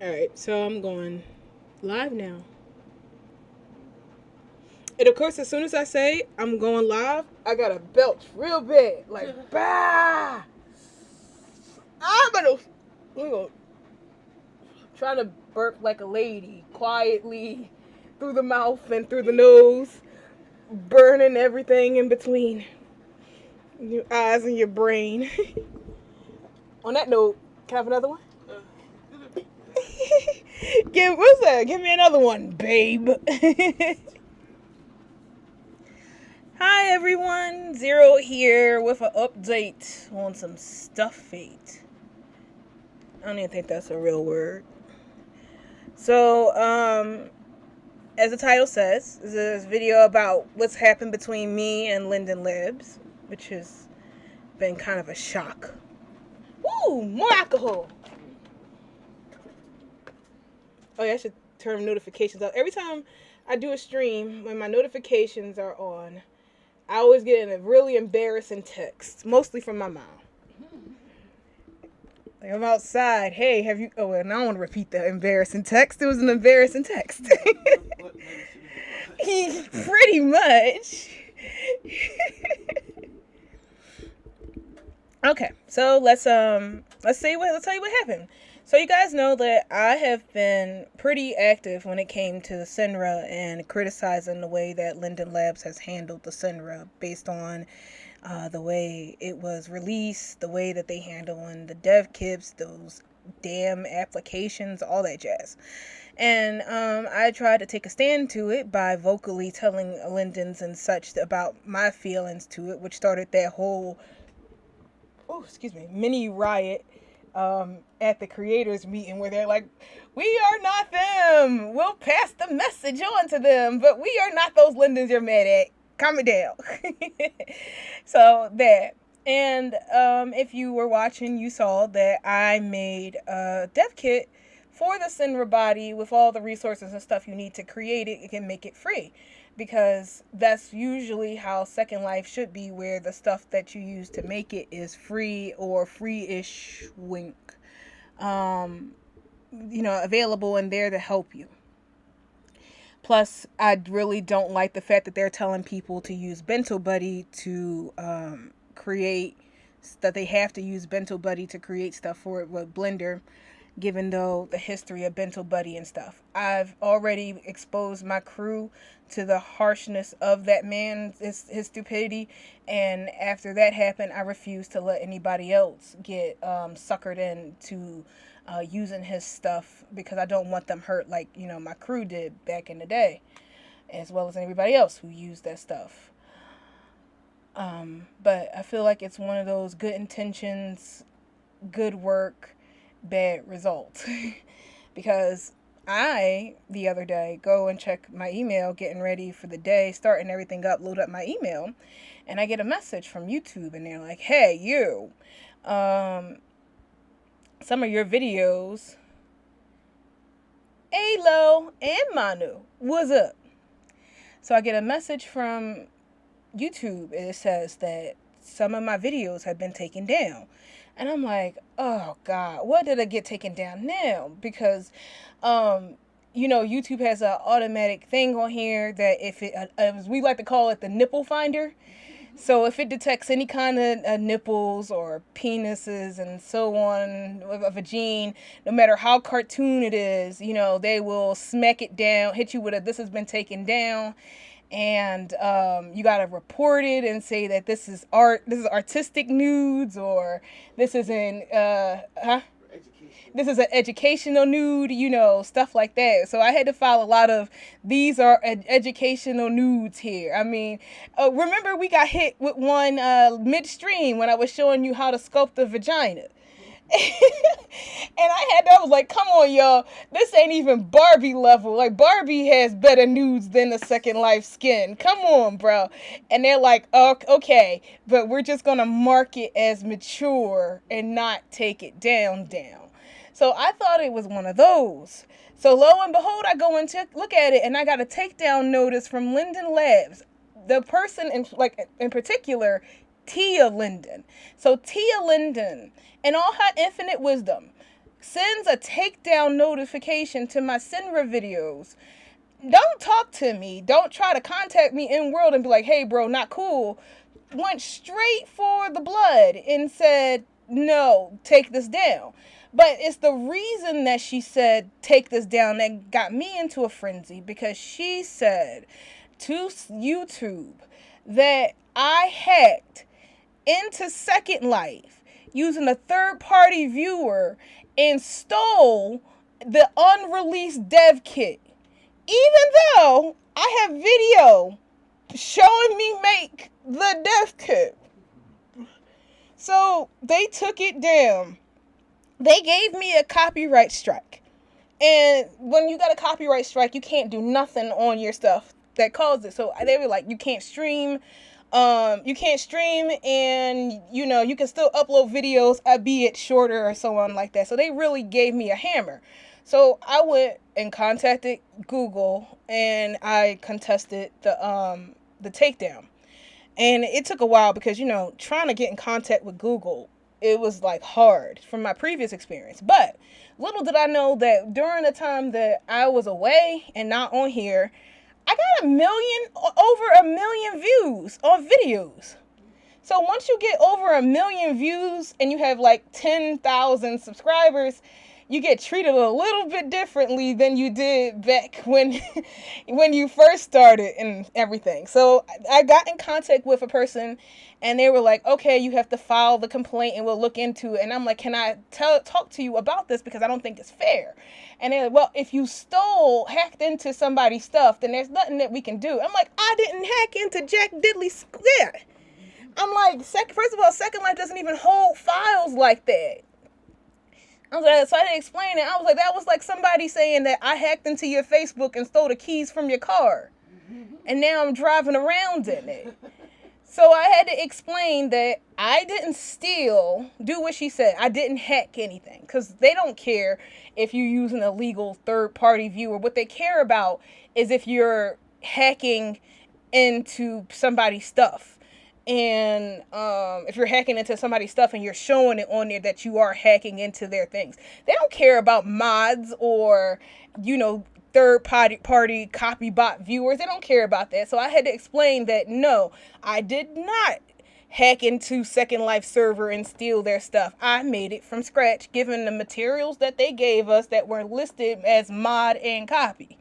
Alright, so I'm going live now. And of course, as soon as I say I'm going live, I gotta belch real bad. Like, bah! I'm gonna try to burp like a lady, quietly, through the mouth and through the nose, burning everything in between your eyes and your brain. On that note, can I have another one? What's that? Give me another one, babe. Hi everyone, Zero here with an update on some stuff fate. I don't even think that's a real word. So, as the title says, this is a video about what's happened between me and Linden Labs, which has been kind of a shock. Woo! More alcohol! Oh yeah, I should turn notifications off. Every time I do a stream, when my notifications are on, I always get a really embarrassing text, mostly from my mom. Like, I'm outside. Hey, have you... Oh, and I don't want to repeat the embarrassing text. It was an embarrassing text. Pretty much. Okay, so let's tell you what happened. So you guys know that I have been pretty active when it came to the Senra and criticizing the way that Linden Labs has handled the Senra based on the way it was released, the way that they handling the dev kits, those damn applications, all that jazz. And I tried to take a stand to it by vocally telling Lindens and such about my feelings to it, which started that whole mini riot at the creators meeting where they're like, we are not them. We'll pass the message on to them, but we are not those Lindens you're mad at. Calm it down. So that. And if you were watching, you saw that I made a dev kit for the Senra body with all the resources and stuff you need to create it. You can make it free. Because that's usually how Second Life should be, where the stuff that you use to make it is free or free-ish wink. Available and there to help you. Plus, I really don't like the fact that they're telling people to use Bento Buddy to create, that they have to use Bento Buddy to create stuff for it with Blender, given though the history of Bento Buddy and stuff. I've already exposed my crew to the harshness of that man, his stupidity, and after that happened, I refused to let anybody else get suckered into using his stuff, because I don't want them hurt like, my crew did back in the day, as well as everybody else who used that stuff. But I feel like it's one of those good intentions, good work, bad result. Because I, the other day, go and check my email, getting ready for the day, starting everything up, load up my email, and I get a message from YouTube, and they're like, hey, you, some of your videos, Alo and Manu, what's up? So I get a message from YouTube, and it says that some of my videos have been taken down. And I'm like, oh God, what did I get taken down now? Because, YouTube has an automatic thing on here that if it, as we like to call it, the nipple finder. So if it detects any kind of nipples or penises and so on of a gene, no matter how cartoon it is, they will smack it down, hit you with a, this has been taken down. And you gotta report it and say that this is artistic nudes, or this is this is an educational nude, stuff like that. So I had to file a lot of, these are educational nudes here. I mean, remember we got hit with one midstream when I was showing you how to sculpt the vagina. And I was like, come on, y'all, this ain't even Barbie level. Like, Barbie has better nudes than the Second Life skin. Come on, bro. And they're like, oh, okay, but we're just gonna mark it as mature and not take it down. So I thought it was one of those. So lo and behold, I go and look at it, and I got a takedown notice from Linden Labs. The person in particular, Tia Linden. So Tia Linden, in all her infinite wisdom, sends a takedown notification to my Senra videos. Don't talk to me. Don't try to contact me in world and be like, hey, bro, not cool. Went straight for the blood and said, no, take this down. But it's the reason that she said, take this down, that got me into a frenzy, because she said to YouTube that I hacked into Second Life using a third-party viewer and stole the unreleased dev kit. Even though I have video showing me make the dev kit. So they took it down. They gave me a copyright strike. And when you got a copyright strike, you can't do nothing on your stuff that caused it. So they were like, you can't stream. And you can still upload videos, albeit shorter or so on like that. So they really gave me a hammer. So I went and contacted Google and I contested the takedown. And it took a while because, trying to get in contact with Google, it was like hard from my previous experience. But little did I know that during the time that I was away and not on here, I got over a million views on videos. So once you get over 1 million views and you have like 10,000 subscribers, you get treated a little bit differently than you did back when you first started and everything. So I got in contact with a person and they were like, okay, you have to file the complaint and we'll look into it. And I'm like, can I talk to you about this, because I don't think it's fair. And they're like, well, if you hacked into somebody's stuff, then there's nothing that we can do. I'm like, I didn't hack into Jack Diddley Square. I'm like, first of all, Second Life doesn't even hold files like that. I was like, so I had to explain it. I was like, that was like somebody saying that I hacked into your Facebook and stole the keys from your car. And now I'm driving around in it. So I had to explain that I didn't do what she said. I didn't hack anything, because they don't care if you use an illegal third-party viewer. What they care about is if you're hacking into somebody's stuff. And if you're hacking into somebody's stuff and you're showing it on there that you are hacking into their things. They don't care about mods or, third-party copy bot viewers. They don't care about that. So I had to explain that, no, I did not hack into Second Life server and steal their stuff. I made it from scratch, given the materials that they gave us that were listed as mod and copy.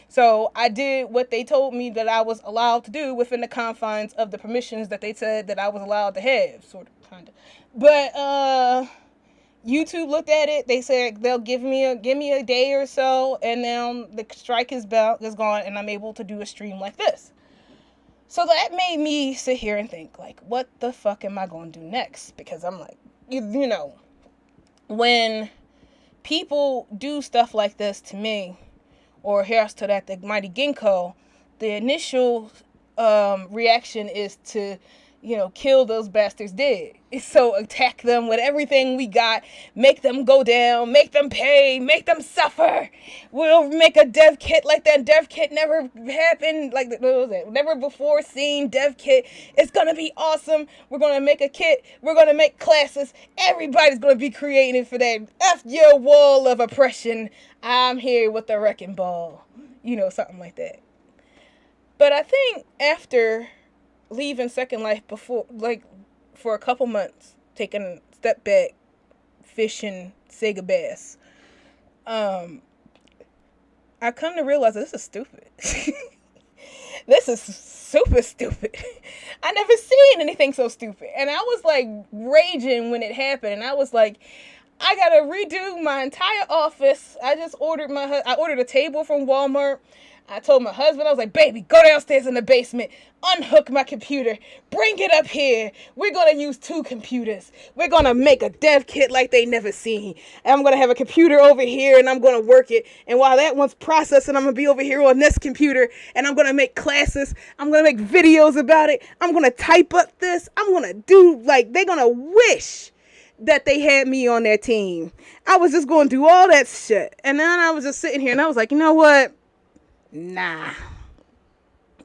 So I did what they told me that I was allowed to do within the confines of the permissions that they said that I was allowed to have, sort of, kind of. But YouTube looked at it. They said they'll give me a day or so, and then the strike is gone, and I'm able to do a stream like this. So that made me sit here and think, like, what the fuck am I going to do next? Because I'm like, when people do stuff like this to me, or here's to that, the mighty Ginkgo, the initial reaction is to, kill those bastards dead. So attack them with everything we got, make them go down, make them pay, make them suffer. We'll make a dev kit like that dev kit never happened, like, what was it? Never before seen dev kit. It's going to be awesome. We're going to make a kit. We're going to make classes. Everybody's going to be creative for that. F your wall of oppression. I'm here with the wrecking ball. Something like that. But I think after leaving Second Life for a couple months, taking a step back, fishing, Sega bass, I come to realize this is stupid. This is super stupid. I never seen anything so stupid. And I was like raging when it happened. And I was like, I gotta redo my entire office. I just ordered a table from Walmart. I told my husband, I was like, baby, go downstairs in the basement, unhook my computer, bring it up here. We're going to use 2 computers. We're going to make a dev kit like they never seen. And I'm going to have a computer over here and I'm going to work it. And while that one's processing, I'm going to be over here on this computer and I'm going to make classes. I'm going to make videos about it. I'm going to type up this. I'm going to do, they're going to wish that they had me on their team. I was just going to do all that shit. And then I was just sitting here and I was like, you know what? Nah,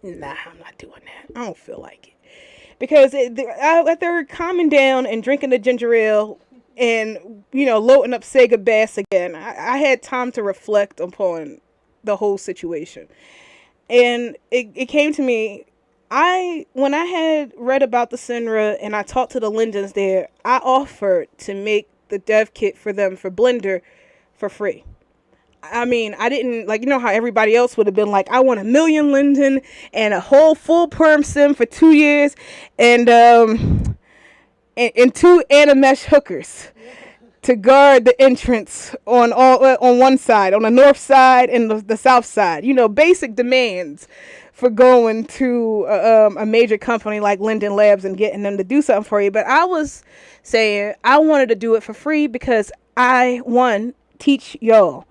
I'm not doing that. I don't feel like it. Because after calming down and drinking the ginger ale and, loading up Sega Bass again. I had time to reflect upon the whole situation. And it came to me, when I had read about the Senra and I talked to the Lindens there, I offered to make the dev kit for them for Blender for free. I mean, I didn't, like, how everybody else would have been like, I want 1,000,000 Linden and a whole full perm sim for 2 years and 2 Animesh hookers to guard the entrance on one side, on the north side and the south side. Basic demands for going to a major company like Linden Labs and getting them to do something for you. But I was saying I wanted to do it for free because I, one, teach y'all.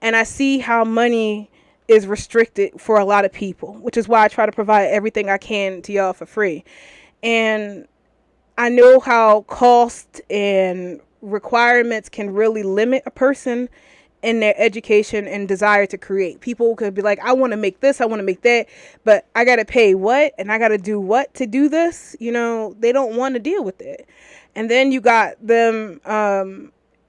And I see how money is restricted for a lot of people, which is why I try to provide everything I can to y'all for free. And I know how cost and requirements can really limit a person in their education and desire to create. People could be like, I want to make this, I want to make that, but I got to pay what? And I got to do what to do this? They don't want to deal with it. And then you got them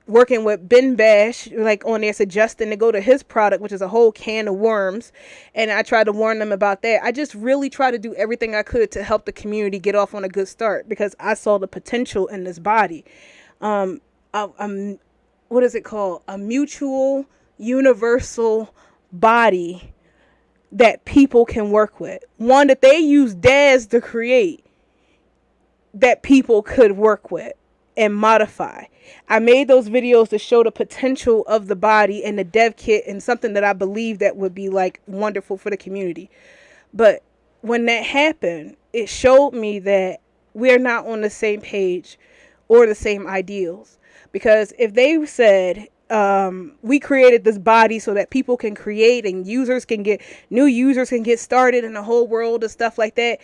working with Ben Bash, like on there suggesting to go to his product, which is a whole can of worms. And I tried to warn them about that. I just really try to do everything I could to help the community get off on a good start because I saw the potential in this body. What is it called? A mutual, universal body that people can work with. One that they use DAS to create that people could work with and modify. I made those videos to show the potential of the body and the dev kit and something that I believe that would be like wonderful for the community. But when that happened, it showed me that we're not on the same page or the same ideals. Because if they said, we created this body so that people can create and new users can get started in the whole world and stuff like that,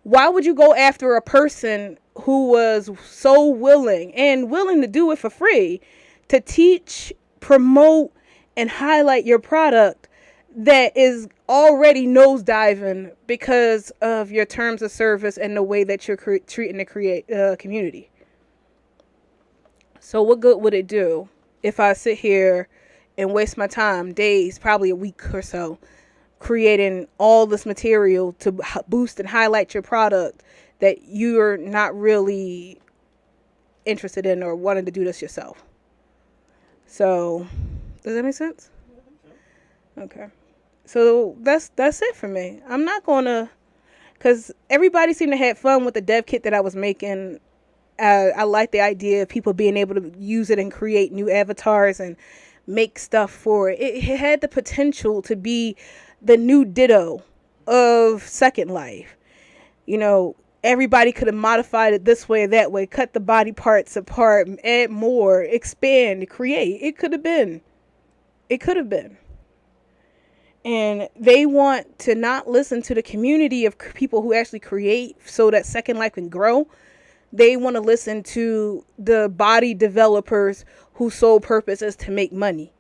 why would you go after a person who was so willing to do it for free to teach, promote, and highlight your product that is already nosediving because of your terms of service and the way that you're treating the community? So what good would it do if I sit here and waste my time, days, probably a week or so, creating all this material to boost and highlight your product that you're not really interested in or wanting to do this yourself? So, does that make sense? Okay. So that's it for me. I'm not gonna, because everybody seemed to have fun with the dev kit that I was making. I like the idea of people being able to use it and create new avatars and make stuff for it. It had the potential to be the new Ditto of Second Life. Everybody could have modified it this way or that way, cut the body parts apart, add more, expand, create. It could have been. And they want to not listen to the community of people who actually create so that Second Life can grow. They want to listen to the body developers whose sole purpose is to make money.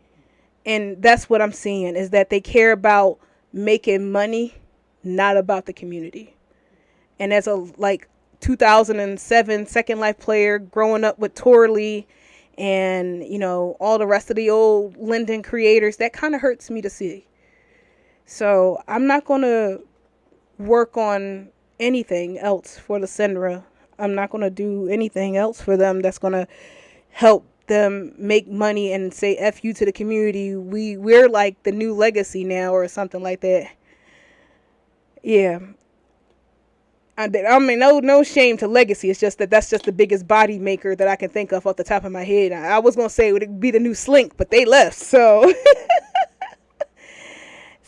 And that's what I'm seeing, is that they care about making money, not about the community. And as a 2007 Second Life player growing up with Torley and, all the rest of the old Linden creators, that kind of hurts me to see. So I'm not going to work on anything else for the Senra. I'm not going to do anything else for them that's going to help them make money and say F you to the community. We're like the new legacy now or something like that. Yeah. I mean, no shame to legacy. It's just that's just the biggest body maker that I can think of off the top of my head. I was going to say it would be the new Slink, but they left. So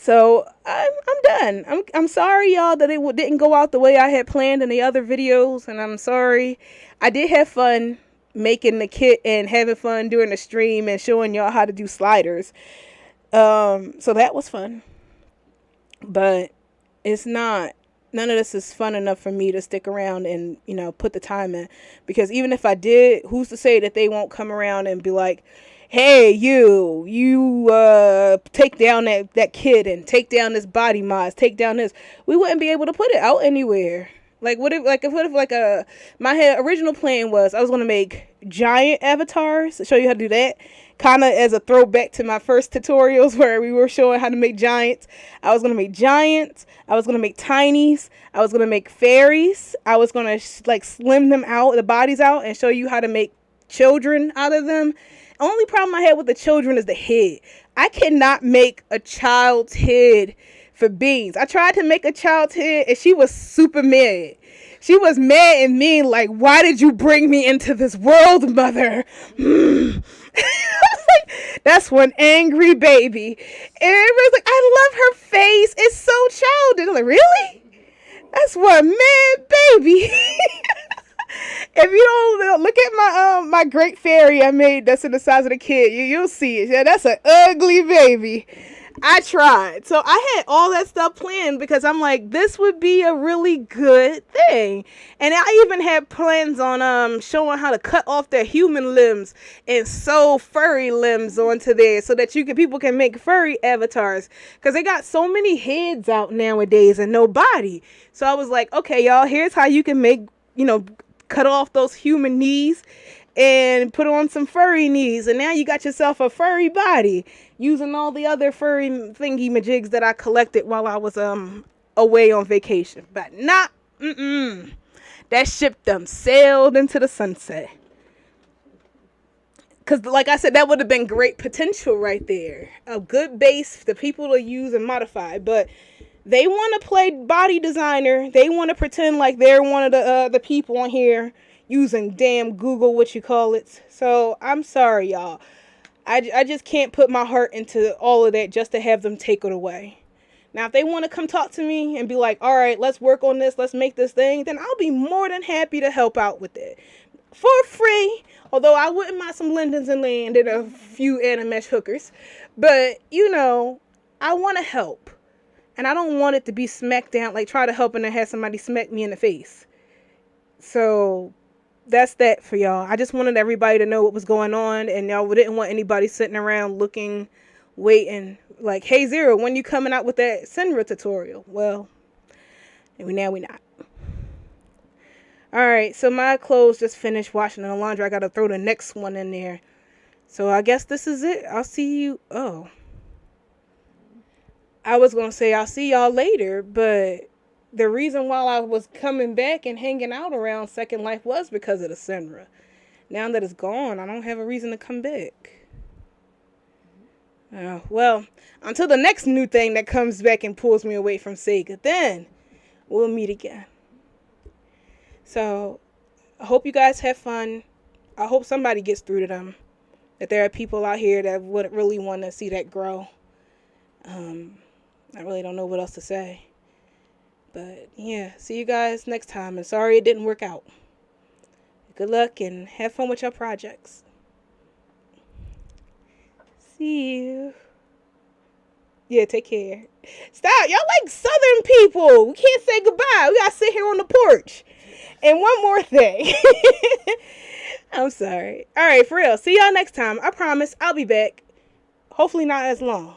So I'm done. I'm sorry, y'all, that it didn't go out the way I had planned in the other videos, and I'm sorry. I did have fun making the kit and having fun during the stream and showing y'all how to do sliders. So that was fun. But it's not. None of this is fun enough for me to stick around and, put the time in. Because even if I did, who's to say that they won't come around and be like, hey, you take down that kid and take down this body mods, take down this. We wouldn't be able to put it out anywhere. Like what if my original plan was I was gonna make giant avatars to show you how to do that, kind of as a throwback to my first tutorials where we were showing how to make giants. I was gonna make giants. I was gonna make tinies. I was gonna make fairies. I was gonna like slim them out, the bodies out, and show you how to make children out of them. Only problem I had with the children is the head. I cannot make a child's head for beans. I tried to make a child's head and she was super mad. She was mad and mean, like, why did you bring me into this world, mother? I was like, that's one angry baby. And everybody's like, I love her face. It's so childish. I'm like, really? That's one mad baby. If you don't look at my great fairy I made that's in the size of the kid, you'll see it. Yeah, that's an ugly baby. I tried. So I had all that stuff planned because I'm like, this would be a really good thing. And I even had plans on showing how to cut off their human limbs and sew furry limbs onto there so that people can make furry avatars. Because they got so many heads out nowadays and no body. So I was like, okay, y'all, here's how you can make, cut off those human knees and put on some furry knees, and now you got yourself a furry body using all the other furry thingy majigs that I collected while I was away on vacation. But not that ship done sailed into the sunset. Because like I said, that would have been great potential right there, a good base for people to use and modify. But they want to play body designer. They want to pretend like they're one of the people on here using damn Google, what you call it. So I'm sorry, y'all. I just can't put my heart into all of that just to have them take it away. Now, if they want to come talk to me and be like, all right, let's work on this, let's make this thing, then I'll be more than happy to help out with it for free. Although I wouldn't mind some Lindens and land and a few animesh hookers. But, I want to help. And I don't want it to be smacked down, like try to help and then have somebody smack me in the face. So that's that for y'all. I just wanted everybody to know what was going on, and y'all didn't want anybody sitting around looking, waiting, like, hey, Zero, when you coming out with that Senra tutorial? Well, now we not. Alright, so my clothes just finished washing in the laundry. I gotta throw the next one in there. So I guess this is it. I'll see you. Oh. I was going to say I'll see y'all later, but the reason why I was coming back and hanging out around Second Life was because of the Senra. Now that it's gone, I don't have a reason to come back. Well, until the next new thing that comes back and pulls me away from Sega, then we'll meet again. So, I hope you guys have fun. I hope somebody gets through to them. That there are people out here that would really want to see that grow. I really don't know what else to say. But, yeah, see you guys next time. And sorry it didn't work out. Good luck and have fun with your projects. See you. Yeah, take care. Stop. Y'all like Southern people. We can't say goodbye. We got to sit here on the porch. And one more thing. I'm sorry. All right, for real. See y'all next time. I promise I'll be back. Hopefully not as long.